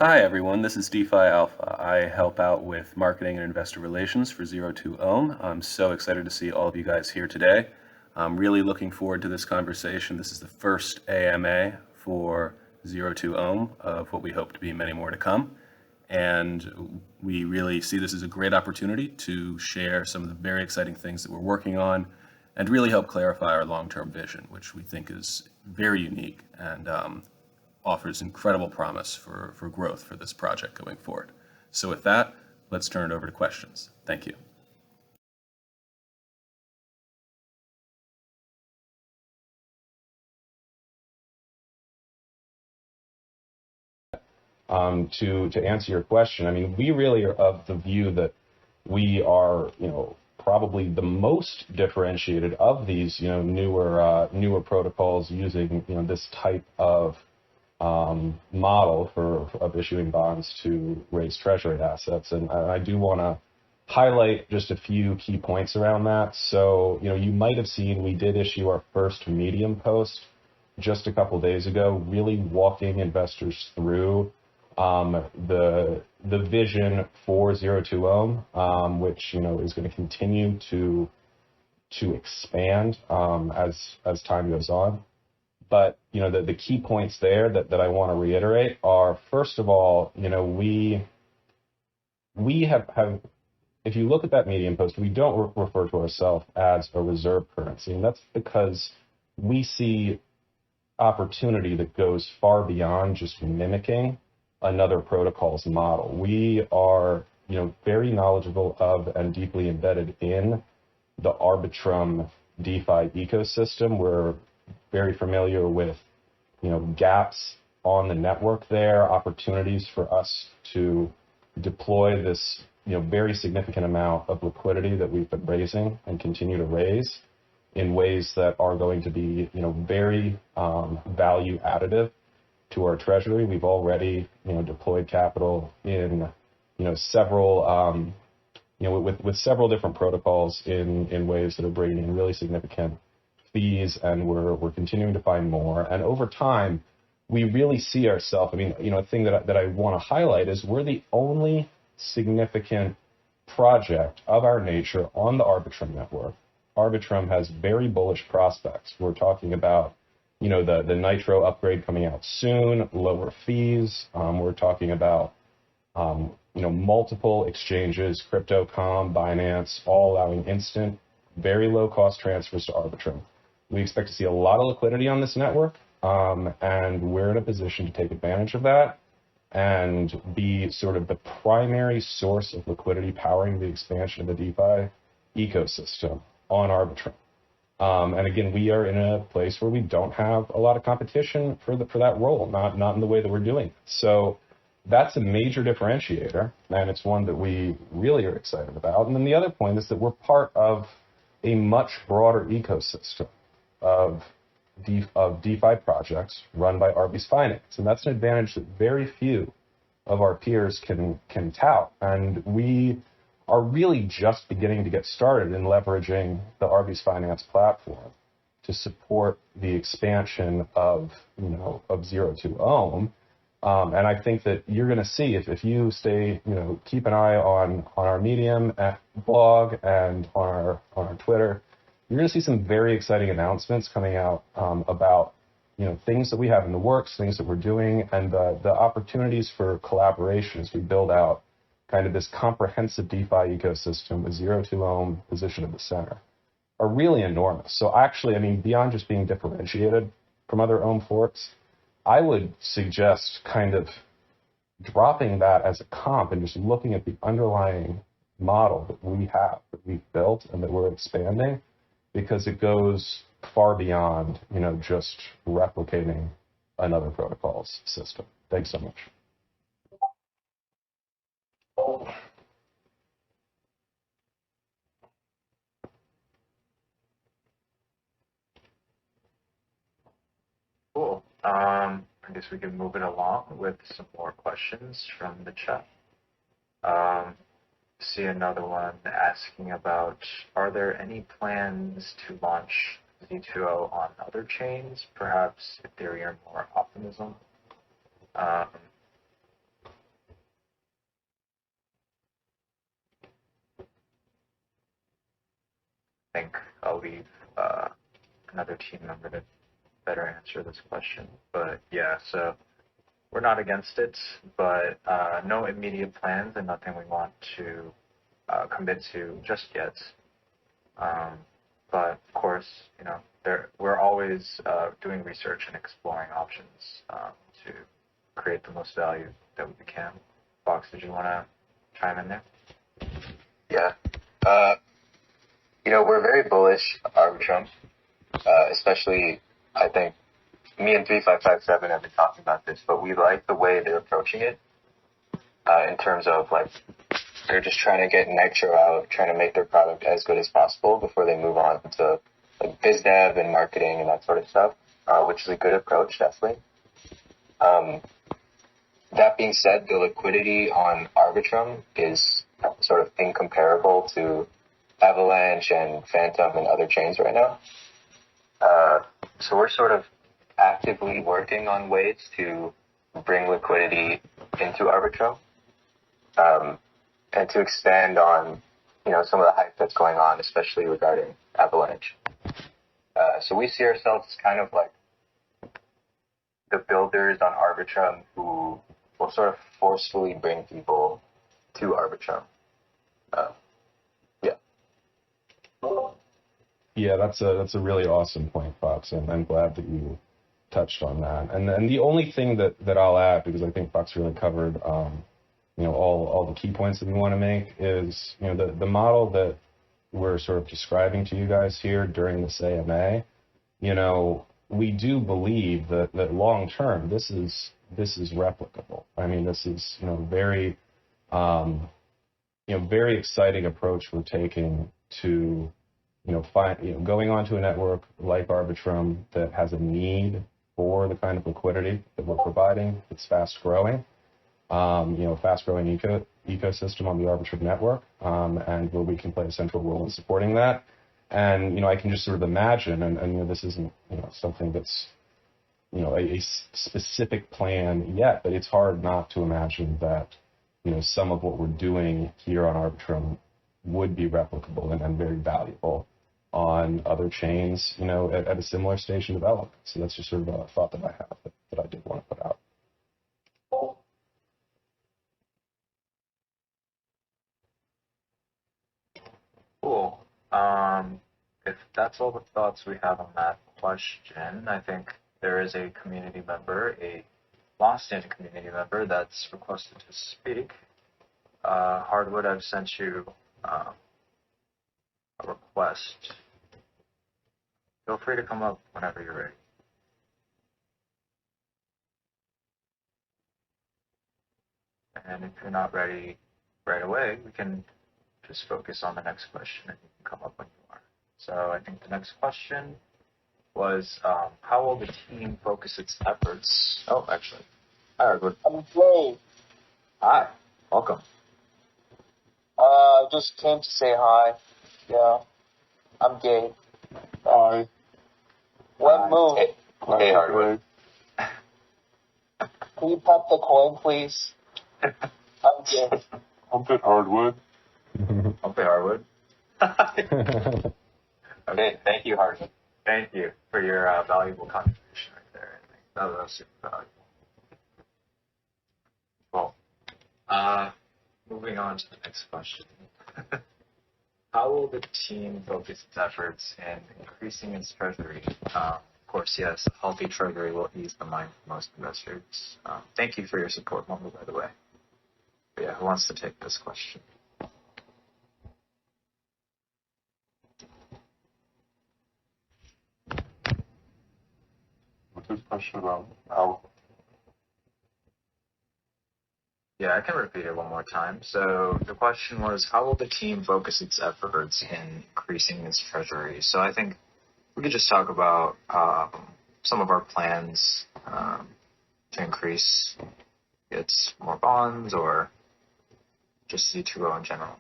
Hi everyone, this is DeFi Alpha. I help out with marketing and investor relations for ZeroTwOhm. I'm so excited to see all of you guys here today. I'm really looking forward to this conversation. This is the first AMA for ZeroTwOhm of what we hope to be many more to come. And we really see this as a great opportunity to share some of the very exciting things that we're working on and really help clarify our long-term vision, which we think is very unique and offers incredible promise for growth for this project going forward. So with that, let's turn it over to questions. Thank you. To answer your question, I mean, we really are of the view that we are, probably the most differentiated of these, newer protocols using, this type of model of issuing bonds to raise treasury assets. And I do want to highlight just a few key points around that. So, you might have seen we did issue our first Medium post just a couple days ago, really walking investors through the vision for ZeroTwOhm, which is going to continue to expand as time goes on. But the key points there that I want to reiterate are, first of all, we have if you look at that Medium post, we don't refer to ourselves as a reserve currency, and that's because we see opportunity that goes far beyond just mimicking another protocol's model. We are, very knowledgeable of and deeply embedded in the Arbitrum DeFi ecosystem. We're very familiar with, gaps on the network there, opportunities for us to deploy this, very significant amount of liquidity that we've been raising and continue to raise in ways that are going to be, very value additive to our treasury. We've already, deployed capital in, several, with several different protocols in ways that are bringing in really significant fees, and we're continuing to find more. And over time, we really see ourselves. I mean, a thing that I want to highlight is we're the only significant project of our nature on the Arbitrum network. Arbitrum has very bullish prospects. We're talking about, the Nitro upgrade coming out soon, lower fees. We're talking about, multiple exchanges, Crypto.com, Binance, all allowing instant, very low cost transfers to Arbitrum. We expect to see a lot of liquidity on this network, and we're in a position to take advantage of that and be sort of the primary source of liquidity powering the expansion of the DeFi ecosystem on Arbitrum. And again, we are in a place where we don't have a lot of competition for that role, not in the way that we're doing it. So that's a major differentiator, and it's one that we really are excited about. And then the other point is that we're part of a much broader ecosystem of DeFi projects run by Arbi's Finance, and that's an advantage that very few of our peers can tout. And we are really just beginning to get started in leveraging the Arbi's Finance platform to support the expansion of ZeroTwOhm. And I think that you're going to see if you stay, keep an eye on our Medium blog and on our Twitter, you're going to see some very exciting announcements coming out about things that we have in the works, things that we're doing, and the opportunities for collaboration as we build out kind of this comprehensive DeFi ecosystem with ZeroTwOhm positioned at the center are really enormous. So actually, I mean, beyond just being differentiated from other Ohm forks, I would suggest kind of dropping that as a comp and just looking at the underlying model that we have, that we've built and that we're expanding, because it goes far beyond, just replicating another protocol's system. Thanks so much. Cool. I guess we can move it along with some more questions from the chat. See another one asking about, are there any plans to launch Z2O on other chains, perhaps Ethereum or Optimism? I'll leave another team member to better answer this question. But yeah, so we're not against it, but no immediate plans and nothing we want to commit to just yet. But of course, we're always doing research and exploring options to create the most value that we can. Fox, did you want to chime in there? Yeah. We're very bullish Arbitrum, especially, I think, me and 3557 have been talking about this, but we like the way they're approaching it in terms of, they're just trying to get Nitro out, trying to make their product as good as possible before they move on to biz dev and marketing and that sort of stuff, which is a good approach, definitely. That being said, the liquidity on Arbitrum is sort of incomparable to Avalanche and Phantom and other chains right now. So we're sort of actively working on ways to bring liquidity into Arbitrum and to expand on, some of the hype that's going on, especially regarding Avalanche. So we see ourselves as kind of like the builders on Arbitrum who will sort of forcefully bring people to Arbitrum. Yeah. Yeah, that's a really awesome point, Fox, and I'm glad that you touched on that. And the only thing that I'll add, because I think Fox really covered all the key points that we want to make, is the model that we're sort of describing to you guys here during this AMA. We do believe that long term this is replicable. I mean, this is very very exciting approach we're taking to going onto a network like Arbitrum that has a need for the kind of liquidity that we're providing. It's fast growing, fast growing ecosystem on the Arbitrum network, and where we can play a central role in supporting that. And I can just sort of imagine, and this isn't something that's a specific plan yet, but it's hard not to imagine that some of what we're doing here on Arbitrum would be replicable and very valuable on other chains, at a similar stage in development. So that's just sort of a thought that I have that I did want to put out. Cool. If that's all the thoughts we have on that question, I think there is a community member, a long-standing community member that's requested to speak. Hardwood, I've sent you a request. Feel free to come up whenever you're ready. And if you're not ready right away, we can just focus on the next question and you can come up when you are. So I think the next question was, how will the team focus its efforts? Oh, actually. Hi, Hardwood. I'm gay. Hi. Welcome. Just came to say hi. Yeah. I'm gay. Hi. What moon? Hey, Hardwood. Can you pop the coin, please? I'm gay. I'm Pit Hardwood. Okay, Hardwood. Okay, thank you, Hardwood. Thank you for your valuable contribution right there. I think that was super valuable. Well, moving on to the next question. How will the team focus its efforts in increasing its treasury? Of course, yes, a healthy treasury will ease the mind for most investors. Thank you for your support, Mumble, by the way. But yeah, who wants to take this question? What's this question about? How? Yeah, I can repeat it one more time. So the question was, how will the team focus its efforts in increasing its treasury? So I think we could just talk about some of our plans to increase its more bonds or just Z2O in general.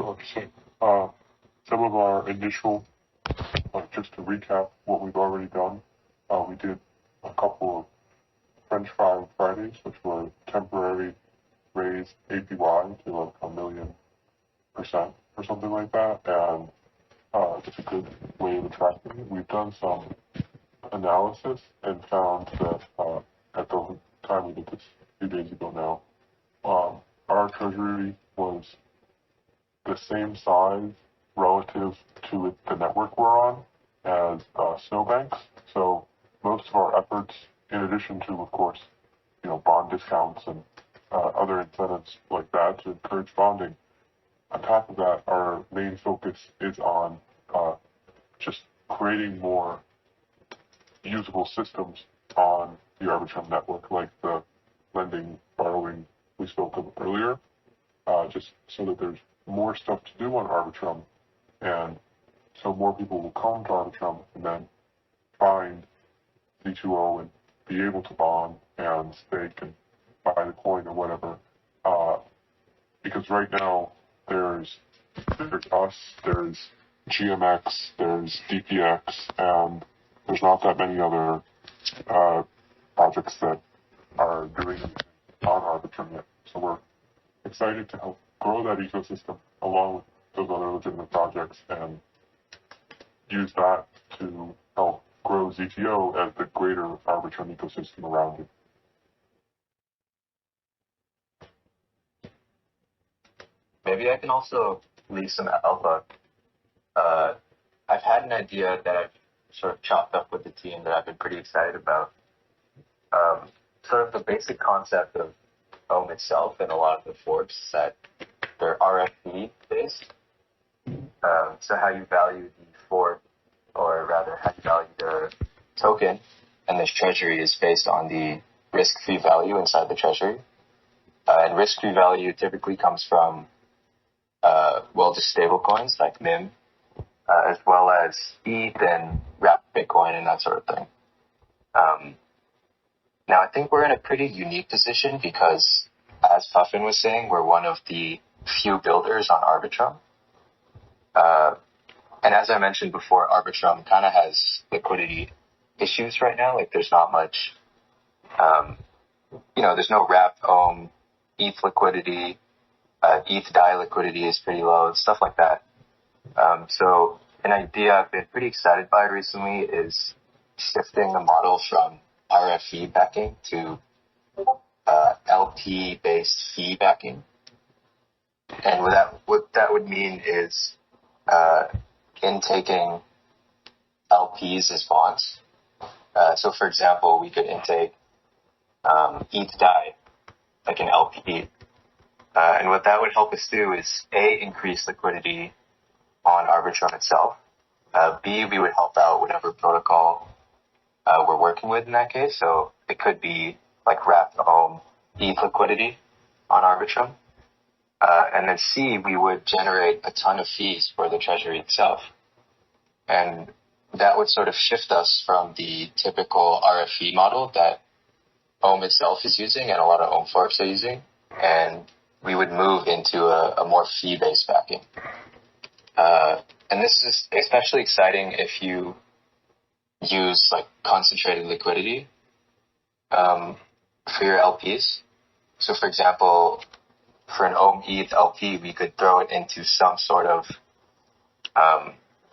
Okay. Some of our initial, just to recap what we've already done, we did a couple of French Fry Fridays, which were temporary raise APY to like 1,000,000%. or something like that, and it's a good way of attracting it. We've done some analysis and found that at the time we did this a few days ago now, our treasury was the same size relative to the network we're on as Snowbank's. So most of our efforts, in addition to, of course, bond discounts and other incentives like that to encourage bonding, on top of that, our main focus is on just creating more usable systems on the Arbitrum network, like the lending, borrowing we spoke of earlier, just so that there's more stuff to do on Arbitrum, and so more people will come to Arbitrum and then find Z2O and be able to bond and stake and buy the coin or whatever. Because right now there's us, there's GMX, there's DPX, and there's not that many other projects that are doing anything on Arbitrum yet. So we're excited to help grow that ecosystem along with those other legitimate projects and use that to help grow ZTO as the greater Arbitrum ecosystem around it. Maybe I can also leave some alpha. I've had an idea that I've sort of chopped up with the team that I've been pretty excited about. Sort of the basic concept of Ohm itself and a lot of the forks that they're RFP based. So how you value the fork, or rather how you value the token and the treasury, is based on the risk-free value inside the treasury. And risk-free value typically comes from just stable coins like MIM, as well as ETH and wrapped Bitcoin and that sort of thing. Now, I think we're in a pretty unique position because, as Puffin was saying, we're one of the few builders on Arbitrum. And as I mentioned before, Arbitrum kind of has liquidity issues right now. Like, there's not much, there's no wrapped Ohm, ETH liquidity, ETH DAI liquidity is pretty low, stuff like that. So an idea I've been pretty excited by recently is shifting the model from RFE backing to LP-based fee backing. And what that would mean is intaking LPs as bonds. So, for example, we could intake ETH DAI, like an LP. And what that would help us do is, A, increase liquidity on Arbitrum itself. B, we would help out whatever protocol we're working with in that case. So it could be like wrapped Ohm ETH liquidity on Arbitrum. And then C, we would generate a ton of fees for the treasury itself. And that would sort of shift us from the typical RFE model that Ohm itself is using and a lot of Ohm forks are using. And we would move into a more fee-based backing. And this is especially exciting if you use like concentrated liquidity for your LPs. So, for example, for an Ohm ETH LP, we could throw it into some sort of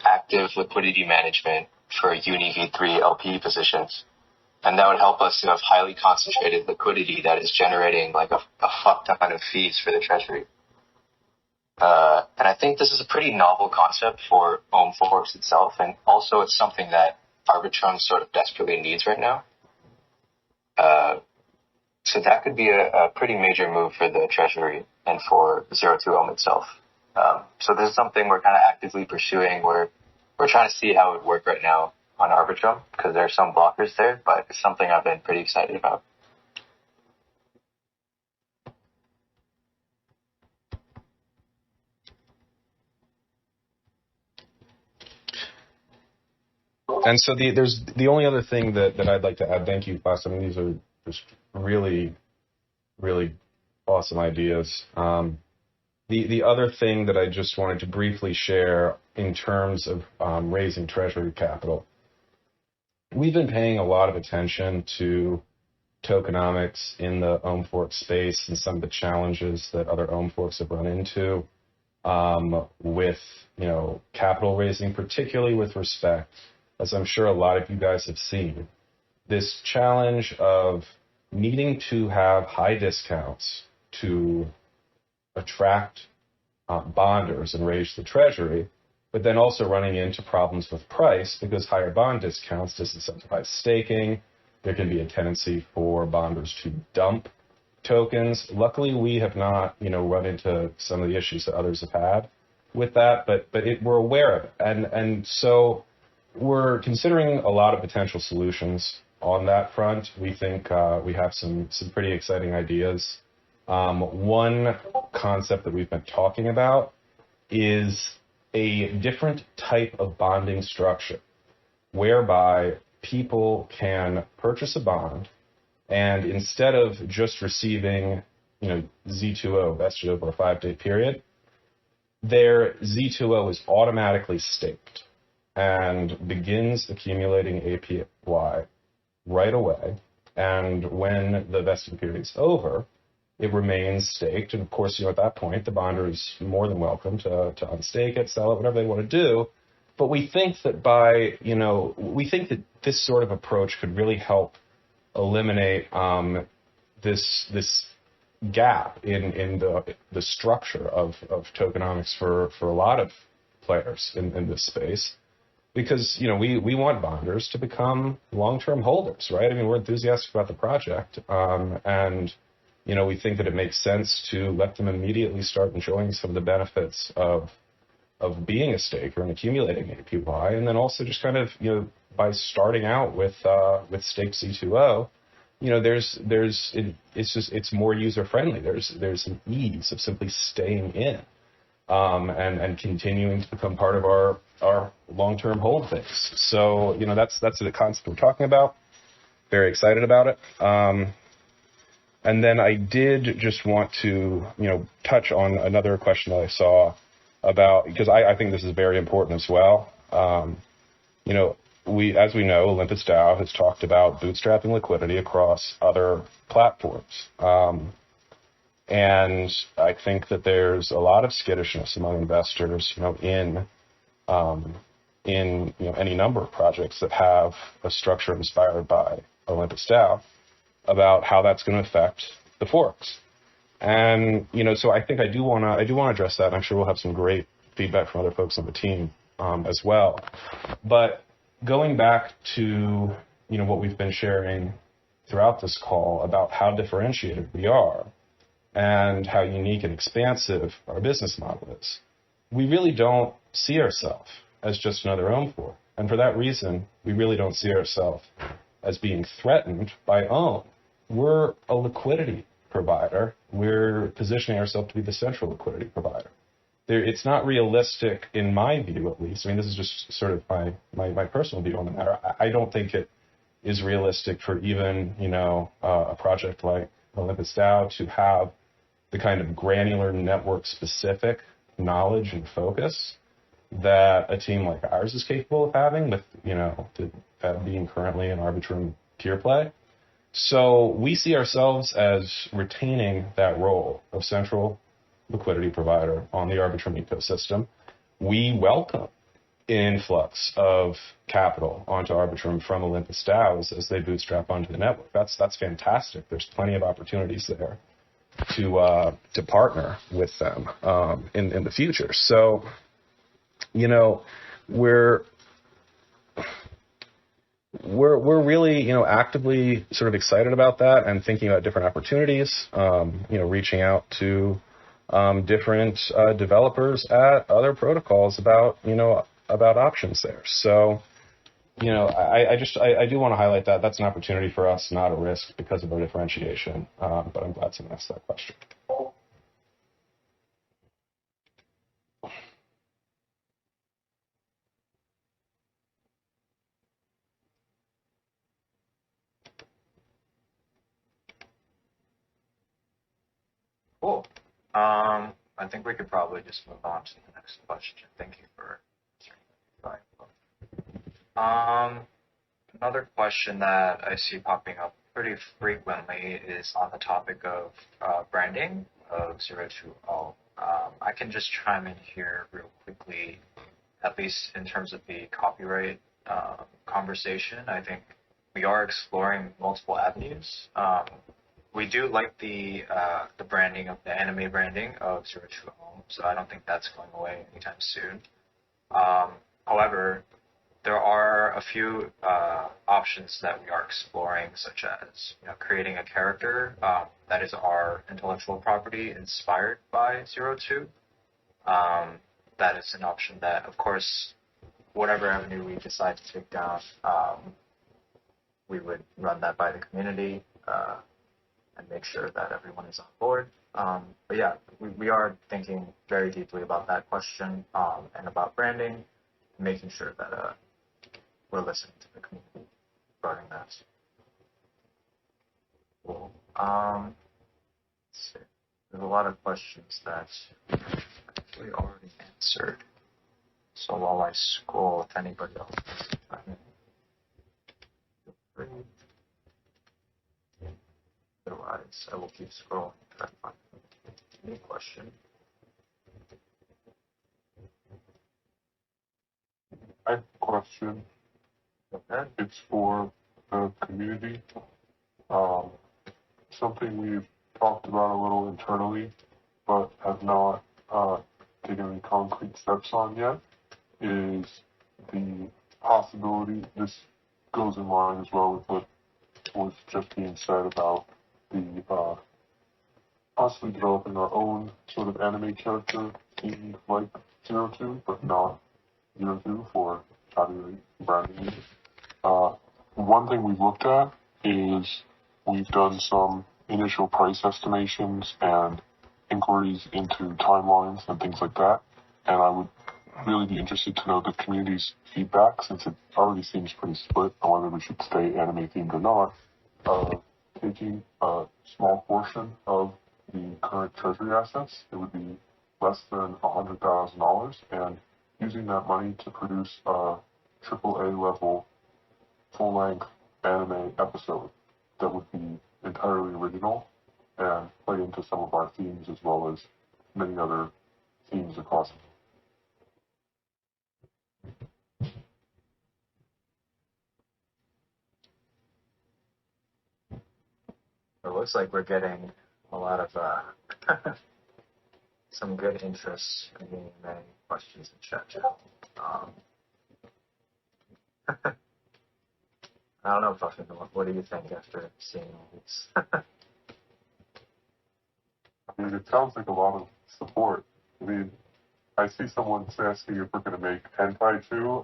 active liquidity management for Uni V3 LP positions. And that would help us to have highly concentrated liquidity that is generating like a fuck ton of fees for the treasury. And I think this is a pretty novel concept for Ohm forks itself, and also it's something that Arbitrum sort of desperately needs right now. So that could be a pretty major move for the treasury and for ZeroTwOhm itself. So this is something we're kind of actively pursuing. We're trying to see how it would work right now on Arbitrum because there are some blockers there, but it's something I've been pretty excited about. And so there's the only other thing that I'd like to add. Thank you, Class. I mean, these are just really, really awesome ideas. The other thing that I just wanted to briefly share in terms of raising treasury capital, we've been paying a lot of attention to tokenomics in the Ohm fork space and some of the challenges that other Ohm forks have run into. with capital raising, particularly with respect, as I'm sure a lot of you guys have seen, this challenge of needing to have high discounts to attract bonders and raise the treasury, but then also running into problems with price because higher bond discounts disincentivize staking. There can be a tendency for bonders to dump tokens. Luckily, we have not, run into some of the issues that others have had with that, but we're aware of it. And so we're considering a lot of potential solutions on that front. We think we have some pretty exciting ideas. One concept that we've been talking about is a different type of bonding structure whereby people can purchase a bond, and instead of just receiving, Z2O vested over a 5-day period, their Z2O is automatically staked and begins accumulating APY right away. And when the vesting period is over, it remains staked. And of course, at that point, the bonder is more than welcome to unstake it, sell it, whatever they want to do. But we think that this sort of approach could really help eliminate this gap in the structure of tokenomics for a lot of players in this space. Because, we want bonders to become long-term holders, right? I mean, we're enthusiastic about the project. And we think that it makes sense to let them immediately start enjoying some of the benefits of being a staker and accumulating APY, and then also just kind of, by starting out with staked C2O, it's more user friendly. There's an ease of simply staying in, and continuing to become part of our long-term hold things. So, that's the concept we're talking about. Very excited about it. And then I did just want to, touch on another question that I saw about, because I think this is very important as well. As we know, Olympus DAO has talked about bootstrapping liquidity across other platforms. And I think that there's a lot of skittishness among investors, in any number of projects that have a structure inspired by Olympus DAO about how that's going to affect the forks. And, so I think I do want to address that. And I'm sure we'll have some great feedback from other folks on the team, as well. But going back to, what we've been sharing throughout this call about how differentiated we are and how unique and expansive our business model is, we really don't see ourselves as just another ohm fork. And for that reason, we really don't see ourselves as being threatened by ohm. We're a liquidity provider. We're positioning ourselves to be the central liquidity provider. It's not realistic, in my view at least. I mean, this is just sort of my personal view on the matter. I don't think it is realistic for even, a project like Olympus DAO to have the kind of granular network-specific knowledge and focus that a team like ours is capable of having with, being currently an Arbitrum pure play. So we see ourselves as retaining that role of central liquidity provider on the Arbitrum ecosystem. We welcome influx of capital onto Arbitrum from Olympus DAOs as they bootstrap onto the network. That's fantastic. There's plenty of opportunities there to partner with them in the future. So, we're really, actively sort of excited about that and thinking about different opportunities, reaching out to different developers at other protocols about options there. So, I do want to highlight that that's an opportunity for us, not a risk because of our differentiation. But I'm glad someone asked that question. Cool. I think we could probably just move on to the next question. Thank you for answering. Another question that I see popping up pretty frequently is on the topic of branding of ZeroTwOhm. I can just chime in here real quickly, at least in terms of the copyright conversation. I think we are exploring multiple avenues. We do like the branding of the anime branding of ZeroTwOhm, so I don't think that's going away anytime soon. However, there are a few options that we are exploring, such as creating a character that is our intellectual property inspired by ZeroTwo. That is an option that, of course, whatever avenue we decide to take down, we would run that by the community and make sure that everyone is on board. But yeah, we are thinking very deeply about that question and about branding, making sure that we're listening to the community regarding that. Cool. Let's see. There's a lot of questions that we actually already answered. So while I scroll, if anybody else wants to chime in, feel free. Otherwise, I will keep scrolling to try to find any question. I have a question. Okay. It's for the community. Something we've talked about a little internally, but have not taken any concrete steps on yet, is the possibility, this goes in line as well with what was just being said about the possibly developing our own sort of anime character themed like ZeroTwo, but not ZeroTwo for copyright branding. One thing we've looked at is we've done some initial price estimations and inquiries into timelines and things like that, and I would really be interested to know the community's feedback, since it already seems pretty split on whether we should stay anime themed or not. Taking a small portion of the current treasury assets, it would be less than $100,000, and using that money to produce a AAA level full-length anime episode that would be entirely original and play into some of our themes as well as many other themes across. It looks like we're getting a lot of some good interest in getting many questions in chat. I don't know, Puffin, what do you think after seeing all these? I mean, it sounds like a lot of support. I mean, I see someone asking if we're going to make hentai too,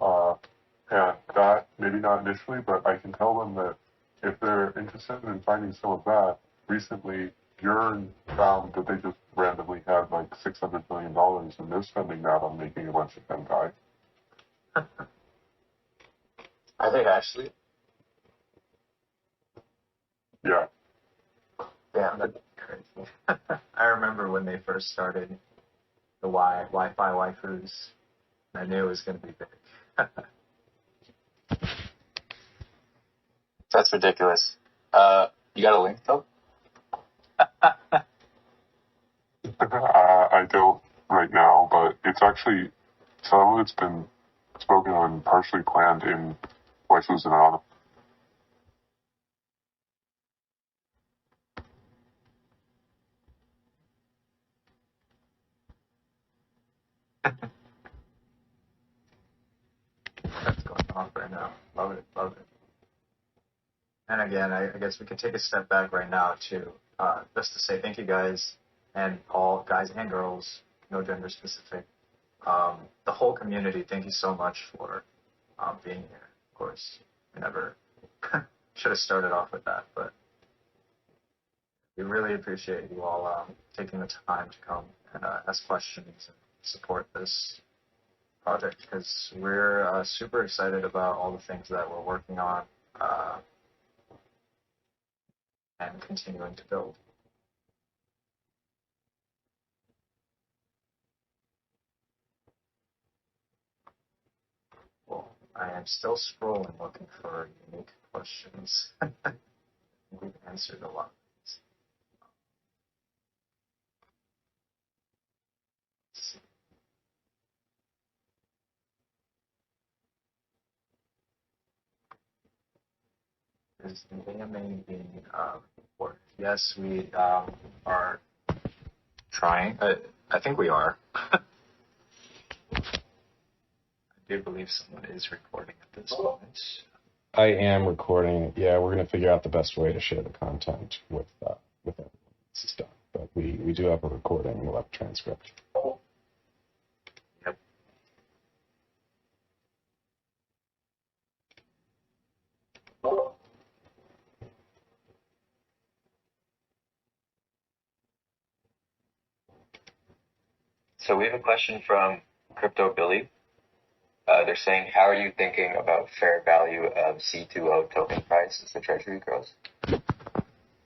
and that, maybe not initially, but I can tell them that if they're interested in finding some of that, recently Yearn found that they just randomly had like $600 million, and they're spending that on making a bunch of hentai. I think actually. Yeah. Yeah, that's crazy. I remember when they first started the Wi-Fi waifus. I knew it was going to be big. That's ridiculous. You got a link though? I don't right now, but it's actually, some of it's been spoken on, partially planned in Waifus and Anonymous. That's going on right now. Love it, love it. And again, I guess we could take a step back right now to just to say thank you guys, and all guys and girls, no gender specific. The whole community, thank you so much for being here. Of course, we never should have started off with that, but we really appreciate you all taking the time to come and ask questions and support this project, because we're super excited about all the things that we're working on and continuing to build. Well, I am still scrolling looking for unique questions. We've answered a lot. is the AMA being reported? Yes, we are trying. I think we are. I do believe someone is recording at this moment. I am recording. Yeah, we're going to figure out the best way to share the content with everyone. This is done. But we do have a recording and we'll have a transcript. Yep. So we have a question from Crypto Billy. They're saying, how are you thinking about fair value of Z2O token price as the treasury grows?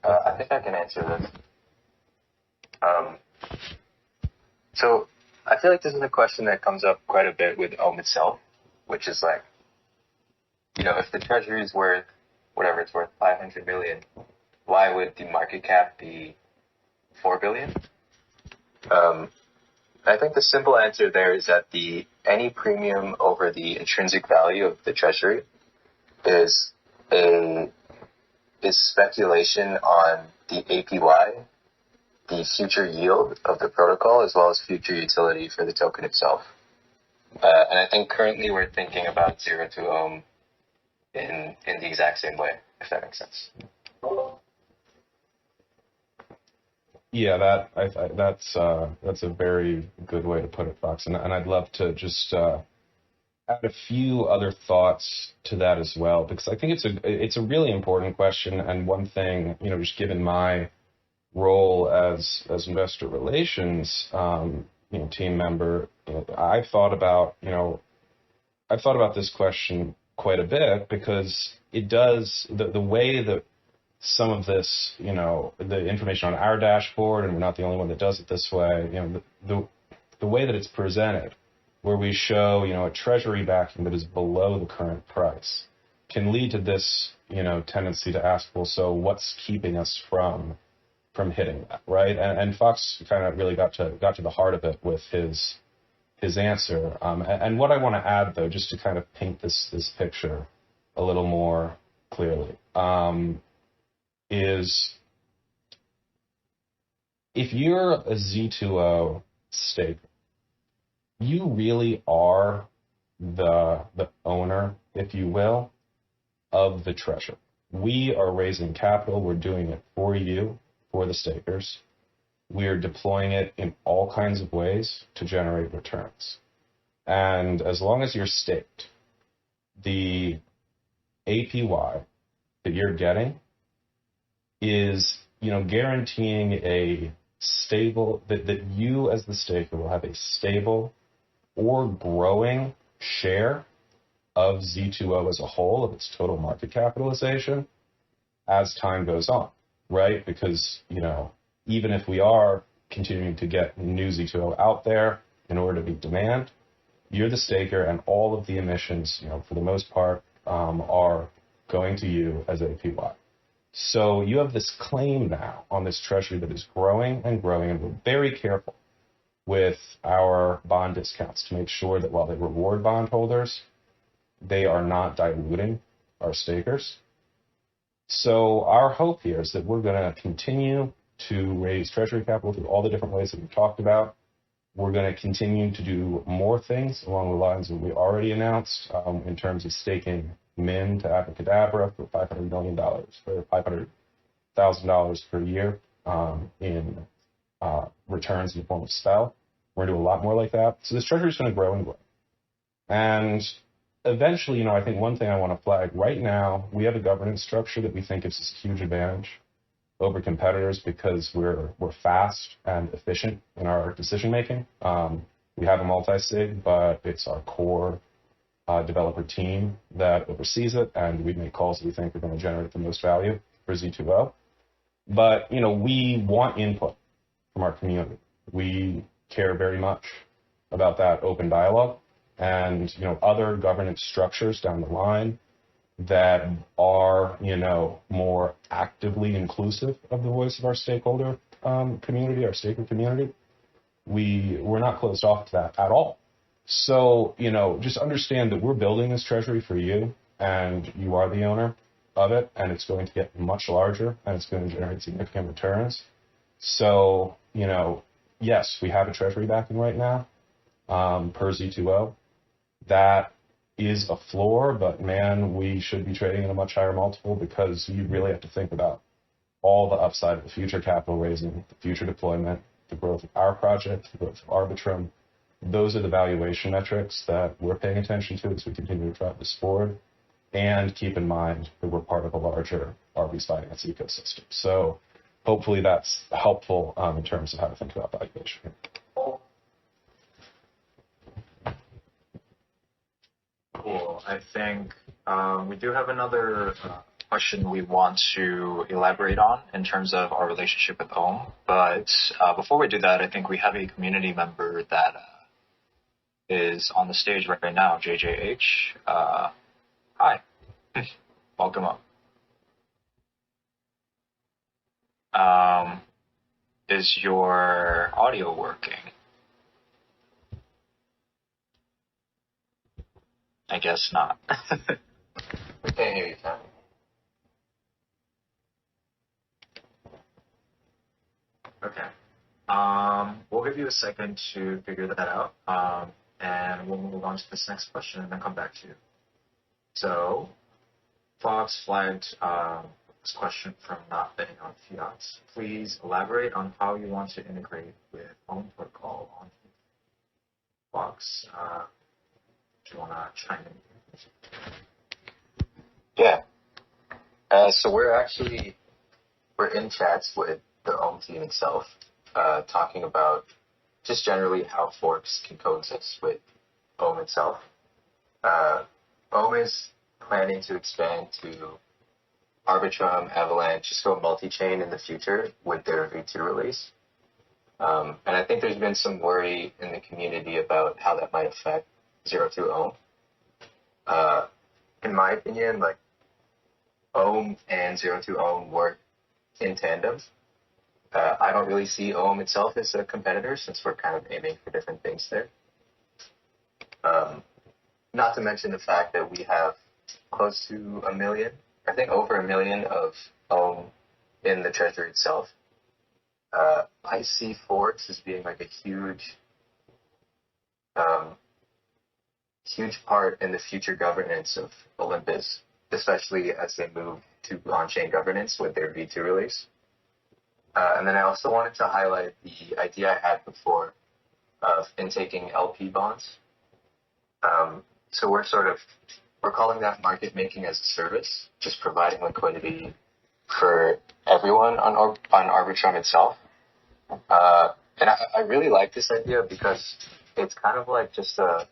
I think I can answer this. So I feel like this is a question that comes up quite a bit with Ohm itself, which is like, if the treasury is worth whatever it's worth, 500 million, why would the market cap be 4 billion? I think the simple answer there is that any premium over the intrinsic value of the treasury is speculation on the APY, the future yield of the protocol, as well as future utility for the token itself. And I think currently we're thinking about ZeroTwOhm in the exact same way, if that makes sense. Yeah, that's a very good way to put it, Fox. And I'd love to just add a few other thoughts to that as well, because I think it's a really important question. And one thing, just given my role as investor relations, team member, I've thought about this question quite a bit, because it does the way that some of this, the information on our dashboard, and we're not the only one that does it this way, the way that it's presented, where we show, a treasury backing that is below the current price, can lead to this, tendency to ask, well, so what's keeping us from hitting that, right? And Fox kind of really got to the heart of it with his answer. And what I want to add, though, just to kind of paint this picture a little more clearly, is if you're a Z2O staker, you really are the owner, if you will, of the treasure. We are raising capital. We're doing it for you, for the stakers. We're deploying it in all kinds of ways to generate returns. And as long as you're staked, the APY that you're getting is, guaranteeing a stable, that you as the staker will have a stable or growing share of Z2O as a whole, of its total market capitalization, as time goes on, right? Because, even if we are continuing to get new Z2O out there in order to meet demand, you're the staker, and all of the emissions, for the most part, are going to you as APY. So you have this claim now on this treasury that is growing and growing, and we're very careful with our bond discounts to make sure that while they reward bondholders, they are not diluting our stakers. So our hope here is that we're going to continue to raise treasury capital through all the different ways that we've talked about. We're going to continue to do more things along the lines that we already announced in terms of staking Min to Abracadabra for $500 million, for $500,000 per year in returns in the form of spell. We're going to do a lot more like that. So this treasury is going to grow and grow. And eventually, I think one thing I want to flag right now, we have a governance structure that we think gives us a huge advantage over competitors because we're fast and efficient in our decision making. We have a multi-sig, but it's our core developer team that oversees it, and we make calls that we think are going to generate the most value for Z2O. But we want input from our community. We care very much about that open dialogue, and other governance structures down the line that are more actively inclusive of the voice of our stakeholder community, our staker community. We're not closed off to that at all. So just understand that we're building this treasury for you, and you are the owner. of it, and it's going to get much larger, and it's going to generate significant returns. So, yes, we have a treasury backing right now, per Z2O. That is a floor, but man, we should be trading at a much higher multiple because you really have to think about all the upside of the future capital raising, the future deployment, the growth of our project, the growth of Arbitrum. Those are the valuation metrics that we're paying attention to as we continue to drive this forward. And keep in mind that we're part of a larger Arbi's finance ecosystem. So hopefully that's helpful in terms of how to think about valuation. Cool. I think we do have another question we want to elaborate on in terms of our relationship with Ohm. But before we do that, I think we have a community member that is on the stage right now, JJH. Hi. Welcome up. Is your audio working? I guess not. We can't hear you, Tom. Okay. We'll give you a second to figure that out, and we'll move on to this next question and then come back to you. So, Fox flagged this question from not betting on fiat. Please elaborate on how you want to integrate with Ohm protocol on Fox. Do you want to chime in? Yeah. So we're in chats with the Ohm team itself, talking about just generally how forks can coexist with Ohm itself. Ohm is planning to expand to Arbitrum, Avalanche, just go multi-chain in the future with their V2 release. And I think there's been some worry in the community about how that might affect ZeroTwOhm. In my opinion, like Ohm and ZeroTwOhm work in tandem. I don't really see Ohm itself as a competitor since we're kind of aiming for different things there. Not to mention the fact that we have close to 1 million, I think over 1 million of Ohm in the treasury itself. I see forks as being like a huge part in the future governance of Olympus, especially as they move to on-chain governance with their V2 release. And then I also wanted to highlight the idea I had before of intaking LP bonds. So we're calling that market making as a service, just providing liquidity for everyone on Arbitrum itself. And I really like this idea because it's kind of like just a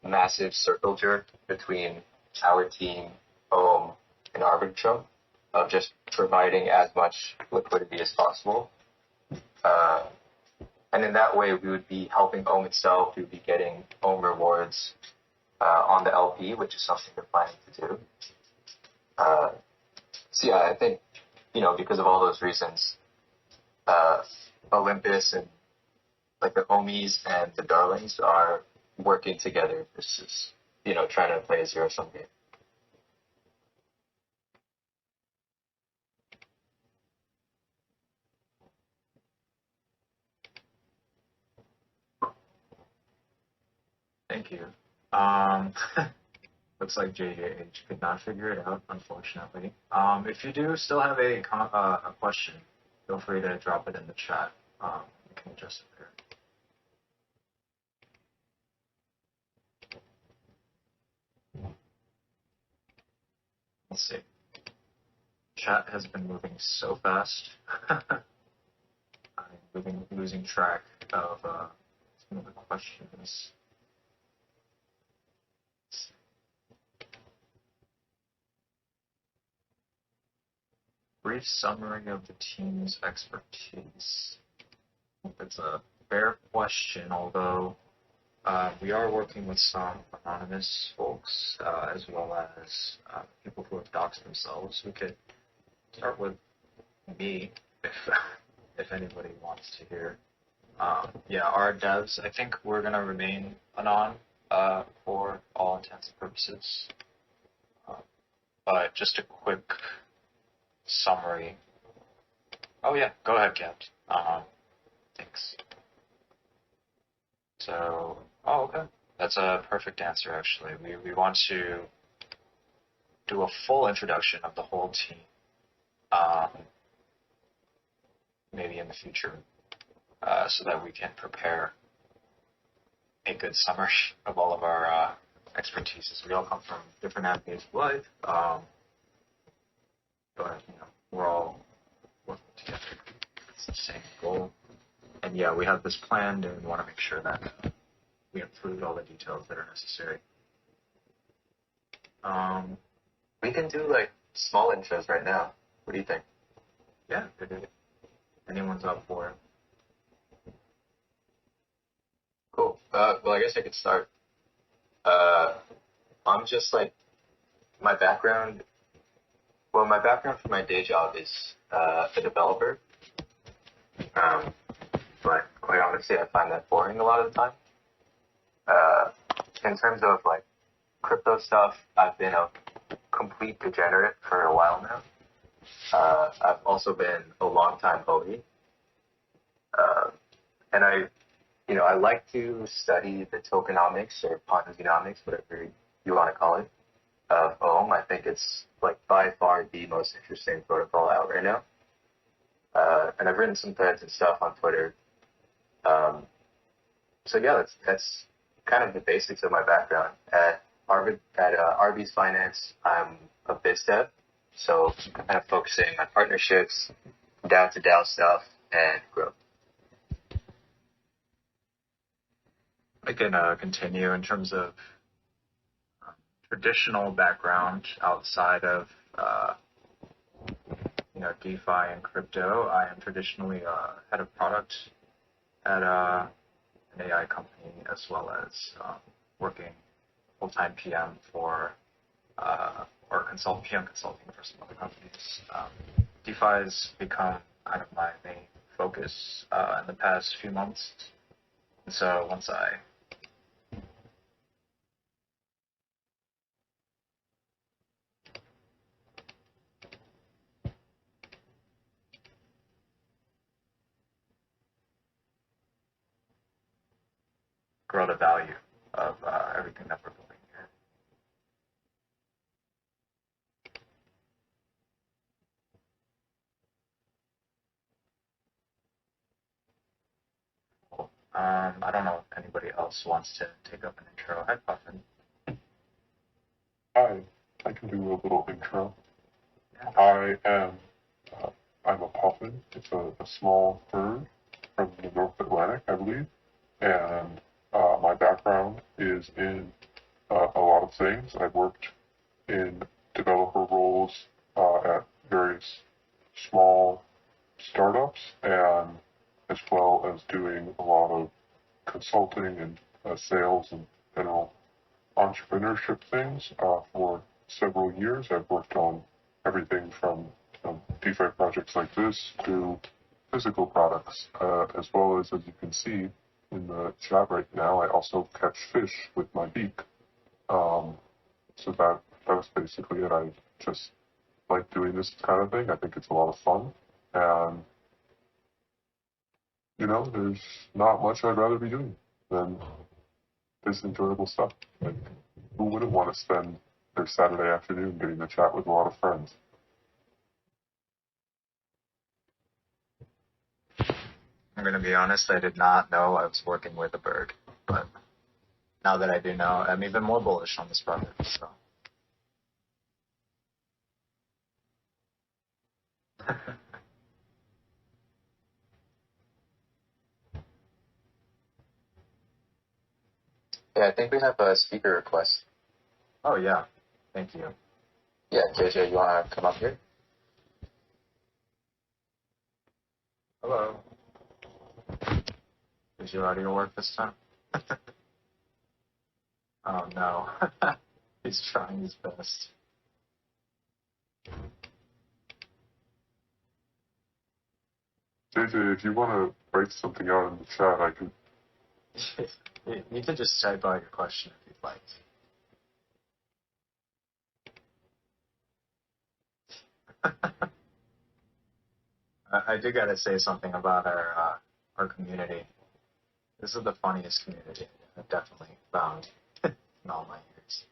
massive circle jerk between our team, Ohm, and Arbitrum of just providing as much liquidity as possible. And in that way, we would be helping Ohm itself. We would be getting Ohm rewards on the LP, which is something we're planning to do. So yeah, I think, because of all those reasons, Olympus and like the Ohmies and the Darlings are working together versus, trying to play a zero-sum game. Thank you. Looks like JJH could not figure it out, unfortunately. If you do still have a question, feel free to drop it in the chat. We can adjust it there. Let's see. Chat has been moving so fast. I'm losing track of some of the questions. Brief summary of the team's expertise. It's a fair question, although we are working with some anonymous folks as well as people who have doxed themselves. We could start with me if anybody wants to hear. Yeah, our devs, I think we're going to remain anon for all intents and purposes. but just a quick summary. Oh yeah, go ahead, Kev. Thanks. So, oh okay, that's a perfect answer actually. We want to do a full introduction of the whole team, um, maybe in the future, so that we can prepare a good summary of all of our expertises. We all come from different avenues of life, but we're all working together. It's the same goal. And yeah, we have this planned, and we want to make sure that we include all the details that are necessary. We can do like small intros right now. What do you think? Yeah, if anyone's up for it. Cool. Well, I guess I could start. I'm just like my background. Well, my background for my day job is a developer. But quite honestly, I find that boring a lot of the time. In terms of like crypto stuff, I've been a complete degenerate for a while now. I've also been a long time OE. And I like to study the tokenomics or Ponzinomics, whatever you want to call it, of Ohm. I think it's like by far the most interesting protocol out right now. And I've written some threads and stuff on Twitter. So yeah, that's kind of the basics of my background. At Arbi's Finance, I'm a biz dev, so I'm kind of focusing on partnerships, DAO to DAO stuff, and growth. I can continue in terms of traditional background outside of DeFi and crypto. I am traditionally head of product at an AI company, as well as working full-time PM for or PM consulting for some other companies. DeFi has become kind of my main focus in the past few months. And so once I grow the value of everything that we're building here. Cool. I don't know if anybody else wants to take up an intro. Hi, Puffin. Hi, I can do a little intro. I'm a Puffin. It's a small bird from the North Atlantic, I believe. And my background is in a lot of things. I've worked in developer roles at various small startups, and as well as doing a lot of consulting and sales and general entrepreneurship things for several years. I've worked on everything from DeFi projects like this to physical products, as well as you can see in the chat right now, I also catch fish with my beak. So that's basically it. I just like doing this kind of thing. I think it's a lot of fun, and there's not much I'd rather be doing than this enjoyable stuff. Like, who wouldn't want to spend their Saturday afternoon getting to chat with a lot of friends? I'm going to be honest, I did not know I was working with a bird, but now that I do know, I'm even more bullish on this project. So. Yeah, I think we have a speaker request. Oh yeah, thank you. Yeah, JJ, you want to come up here? Hello. Did your audio work this time? Oh no. He's trying his best. JJ, if you want to write something out in the chat, I can. You can just type out your question if you'd like. I do gotta say something about our community. This is the funniest community I've definitely found in all my years.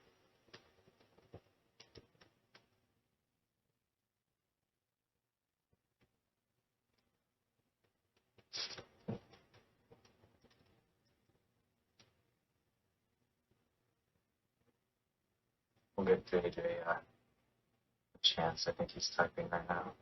We'll give JJ a chance. I think he's typing right now.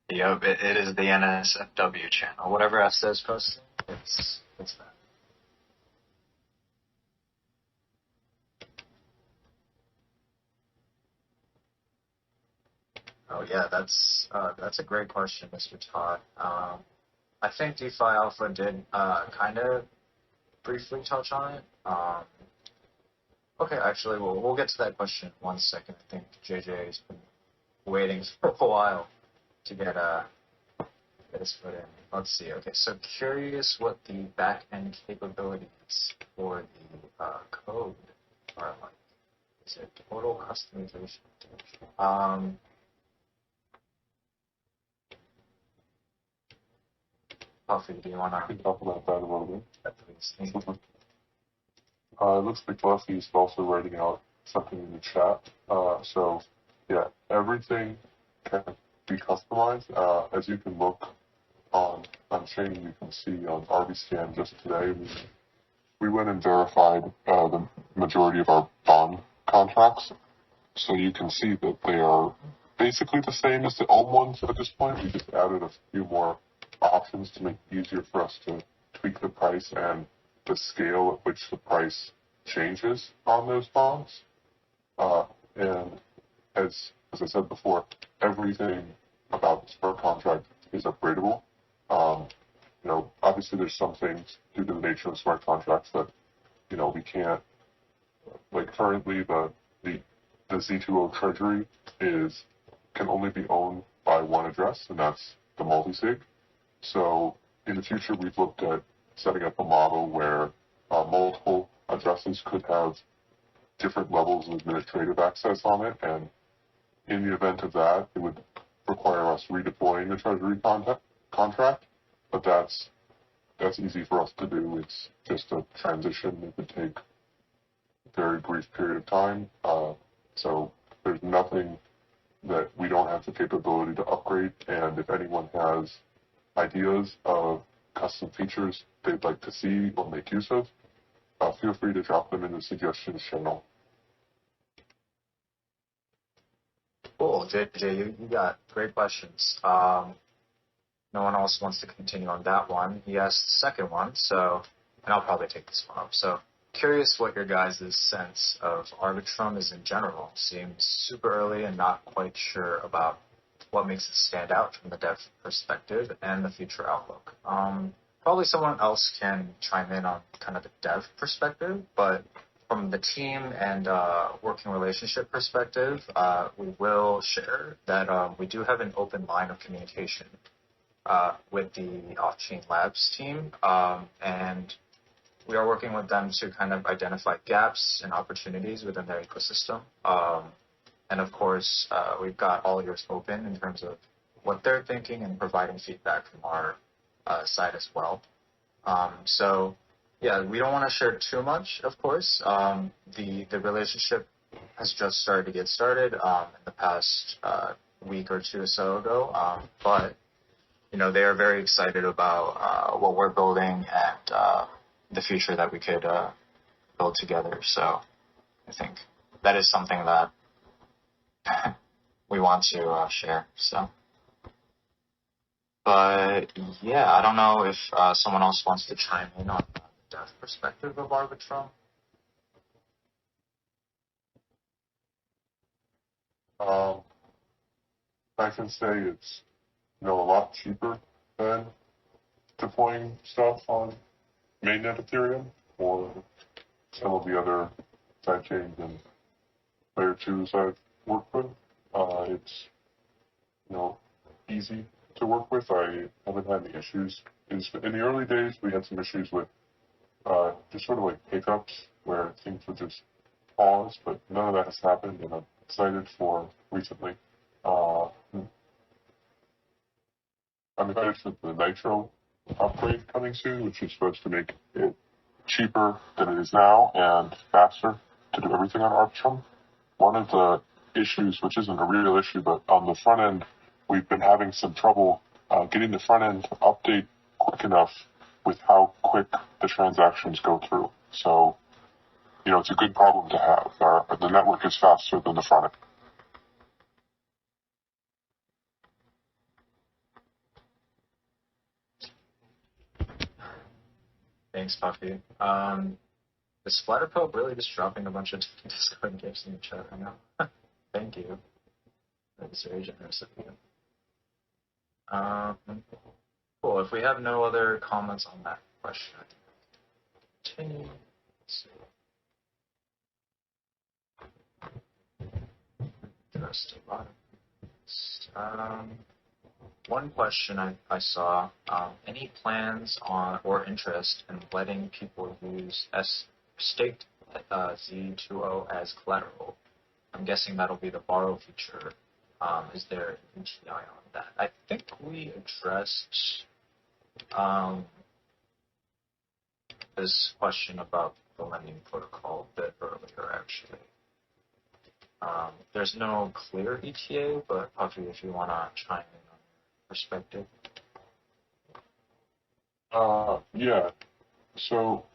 Yep, it is the NSFW channel. Whatever F says posting, it's that. Oh yeah, that's a great question, Mr. Todd. I think DeFi Alpha did kind of briefly touch on it. Okay, actually, we'll get to that question in 1 second. I think JJ's been waiting for a while to get his foot in. Let's see. Okay, so curious what the back-end capabilities for the code are like. Is it total customization? Puffy, do you want I can talk about that a little bit. please? It looks like Leslie is also writing out something in the chat. So, yeah, everything can be customized. As you can look on chain, you can see on Arbi scan just today, we went and verified the majority of our bond contracts. So you can see that they are basically the same as the old ones at this point. We just added a few more options to make it easier for us to tweak the price and the scale at which the price changes on those bonds. And as I said before, everything about the smart contract is upgradable. Obviously there's some things due to the nature of smart contracts that, we can't, like currently the Z2O treasury can only be owned by one address, and that's the multi-sig. So in the future, we've looked at setting up a model where multiple addresses could have different levels of administrative access on it, and in the event of that, it would require us redeploying the treasury contract, but that's easy for us to do. It's just a transition that would take a very brief period of time. So there's nothing that we don't have the capability to upgrade, and if anyone has ideas of custom features they'd like to see or make use of, feel free to drop them in the suggestions channel. Cool, JJ, you got great questions. No one else wants to continue on that one. He asked the second one, and I'll probably take this one up. So, curious what your guys' sense of Arbitrum is in general. Seems super early and not quite sure about what makes it stand out from the dev perspective and the future outlook. Probably someone else can chime in on kind of the dev perspective, but from the team and working relationship perspective, we will share that we do have an open line of communication with the Off-Chain Labs team, and we are working with them to kind of identify gaps and opportunities within their ecosystem. And of course, we've got all ears open in terms of what they're thinking and providing feedback from our side as well. So yeah, we don't want to share too much, of course. The relationship has just started to get started in the past week or two or so ago, but they are very excited about what we're building and the future that we could build together. So I think that is something that we want to share. So, but yeah, I don't know if someone else wants to chime in on the dev perspective of Arbitrum. I can say it's a lot cheaper than deploying stuff on mainnet Ethereum or some of the other sidechains and layer twos I've worked with. It's easy to work with. I haven't had any issues. In the early days, we had some issues with just sort of like hiccups where things would just pause, but none of that has happened, and I'm excited for recently. I'm excited for the Nitro upgrade coming soon, which is supposed to make it cheaper than it is now and faster to do everything on Arbitrum. One of the issues, which isn't a real issue, but on the front end, we've been having some trouble getting the front end to update quick enough with how quick the transactions go through. So, it's a good problem to have. The network is faster than the front end. Thanks, Puffy. Is Splatterpub really just dropping a bunch of Discord gifts in the chat right now? Thank you. That's very generous of you. Cool. If we have no other comments on that question, I think we can continue. Let's see. One question I saw, any plans on or interest in letting people use staked Z2O as collateral? I'm guessing that'll be the borrow feature. Is there an ETI on that? I think we addressed this question about the lending protocol a bit earlier, actually. There's no clear ETA, but Puffy, if you want to chime in on your perspective. Yeah. So,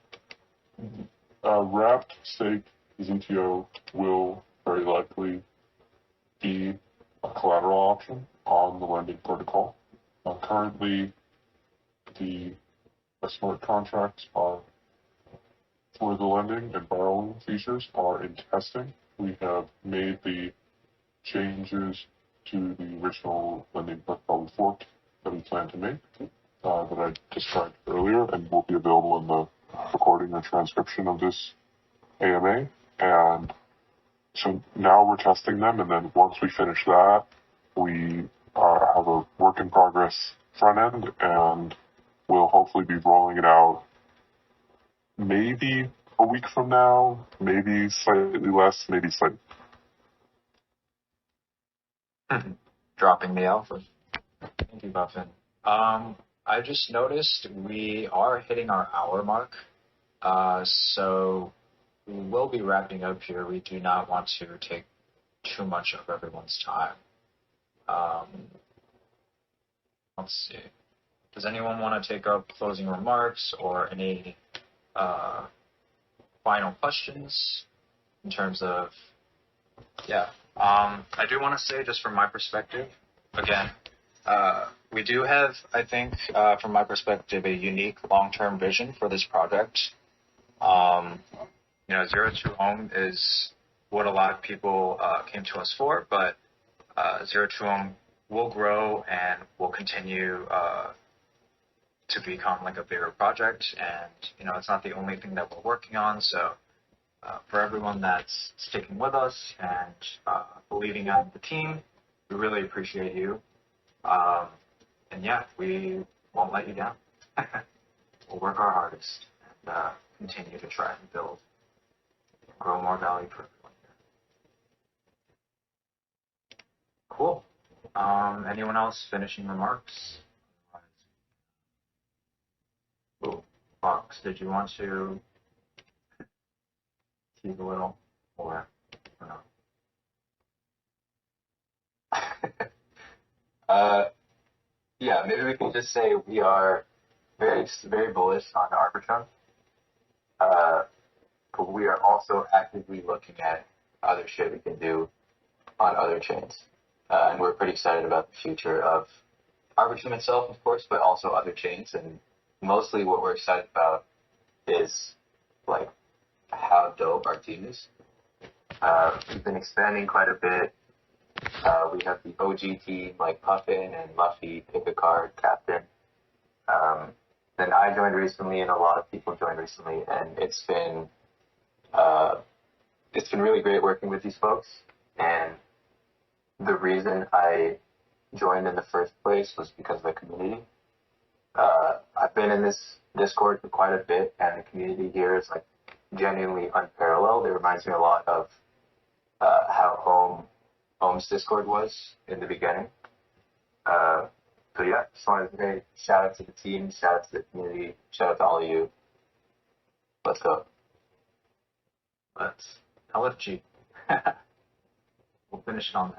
wrapped stake ZTO will very likely be a collateral option on the lending protocol. Currently, the smart contracts are for the lending and borrowing features are in testing. We have made the changes to the original lending protocol fork that we plan to make that I described earlier, and will be available in the recording and transcription of this AMA. And so now we're testing them, and then once we finish that, we have a work in progress front end, and we'll hopefully be rolling it out maybe a week from now, maybe slightly less, maybe slightly. Dropping the alpha. Thank you, Puffin. I just noticed we are hitting our hour mark, so we will be wrapping up here. We do not want to take too much of everyone's time. Let's see. Does anyone want to take up closing remarks or any final questions in terms of, I do want to say, just from my perspective, again, we do have, I think, from my perspective, a unique long-term vision for this project. ZeroTwOhm is what a lot of people came to us for, but ZeroTwOhm will grow and will continue to become like a bigger project. And, it's not the only thing that we're working on. So for everyone that's sticking with us and believing in the team, we really appreciate you. And we won't let you down. We'll work our hardest and continue to try and build, grow more value for everyone here. Cool. Anyone else finishing remarks? Oh, Fox, did you want to keep a little or no? Maybe we can just say we are very, very bullish on Arbitrum. But we are also actively looking at other shit we can do on other chains. And we're pretty excited about the future of Arbitrum itself, of course, but also other chains. And mostly what we're excited about is like how dope our team is. We've been expanding quite a bit. We have the OG team like Puffin and Muffy, Pick a Card, Captain. Then I joined recently, and a lot of people joined recently, and it's been it's been really great working with these folks. And the reason I joined in the first place was because of the community. I've been in this Discord for quite a bit, and the community here is like genuinely unparalleled. It reminds me a lot of how Ohm's Discord was in the beginning. So yeah, just wanted to say shout out to the team, shout out to the community, shout out to all of you. Let's go. Let's LFG. We'll finish it on that.